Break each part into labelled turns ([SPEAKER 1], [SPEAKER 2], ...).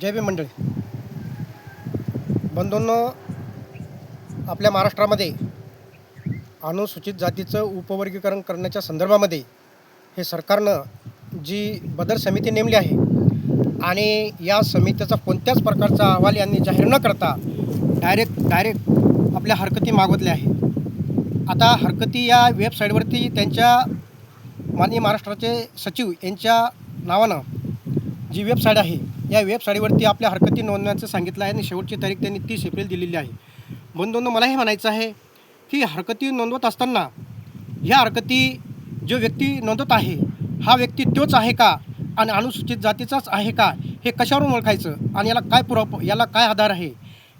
[SPEAKER 1] जय भीम मंडळी. बंधूंनो, आपल्या महाराष्ट्रामध्ये अनुसूचित जातीचं उपवर्गीकरण करण्याच्या संदर्भामध्ये हे सरकारनं जी बदल समिती नेमली आहे आणि या समितीचा कोणत्याच प्रकारचा अहवाल यांनी जाहीर न करता डायरेक्ट आपल्या हरकती मागवतल्या आहे. आता हरकती या वेबसाईटवरती त्यांच्या माननीय महाराष्ट्राचे सचिव यांच्या नावानं जी वेबसाईट आहे या वेबसाईटवरती आपल्या हरकती नोंदवण्याचं सांगितलं आहे आणि शेवटची तारीख त्यांनी 30 एप्रिल दिलेली आहे. बंधूंनो, मला हे म्हणायचं आहे की हरकती नोंदवत असताना ह्या हरकती जो व्यक्ती नोंदवत आहे हा व्यक्ती तोच आहे का आणि अनुसूचित जातीचाच आहे का हे कशावरून ओळखायचं आणि याला काय आधार आहे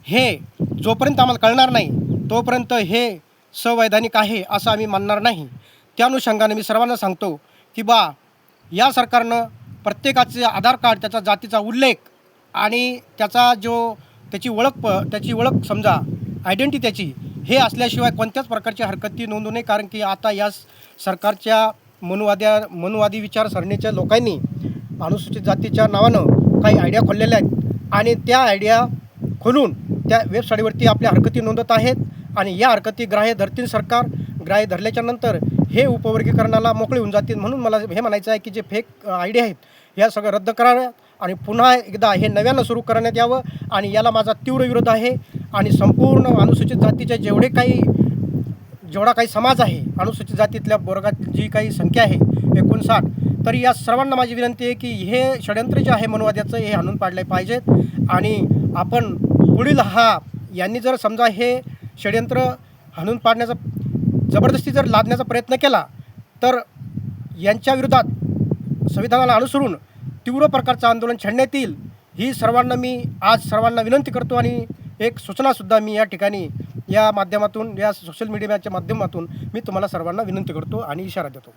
[SPEAKER 1] हे जोपर्यंत आम्हाला कळणार नाही तोपर्यंत हे संवैधानिक आहे असं आम्ही मानणार नाही. त्या अनुषंगाने मी सर्वांना सांगतो की या सरकारनं प्रत्येकाचे आधार कार्ड, त्याचा जातीचा उल्लेख आणि त्याची ओळख समजा आयडेंटिटी त्याची हे असल्याशिवाय कोणत्याच प्रकारची हरकती नोंदवू नये. कारण की आता या सरकारच्या मनुवादी विचारसरणीच्या लोकांनी अनुसूचित जातीच्या नावानं काही आयडिया खोललेल्या आहेत आणि त्या आयडिया खोलून त्या वेबसाईटवरती आपल्या हरकती नोंदवत आहेत आणि या हरकती ग्राह्य धरतील. सरकार ग्राह्य धरल्याच्या नंतर हे उपवर्गीकरणाला मोकळे होऊन जातील. म्हणून मला हे म्हणायचं आहे की जे फेक आयडिया आहेत ह्या सगळं रद्द कराव्यात आणि पुन्हा एकदा हे नव्यानं सुरू करण्यात यावं आणि याला माझा तीव्र विरोध आहे. आणि संपूर्ण अनुसूचित जातीचे जेवढा काही समाज आहे, अनुसूचित जातीतल्या वर्गात जी काही संख्या आहे 59, तरी या सर्वांना माझी विनंती आहे की हे षडयंत्र जे आहे मनुवाद्याचं हे हाणून पाडले पाहिजेत. आणि आपण पुढील यांनी जर समजा हे षडयंत्र हाणून पाडण्याचा जबरदस्ती जर लादण्याचा प्रयत्न केला तर यांच्या विरोधात संविधानाला अनुसरून तीव्र प्रकारचं आंदोलन छेडण्यात येईल. ही सर्वांना मी आज विनंती करतो आणि एक सूचनासुद्धा मी या ठिकाणी या माध्यमातून, या सोशल मीडियाच्या माध्यमातून मी तुम्हाला सर्वांना विनंती करतो आणि इशारा देतो.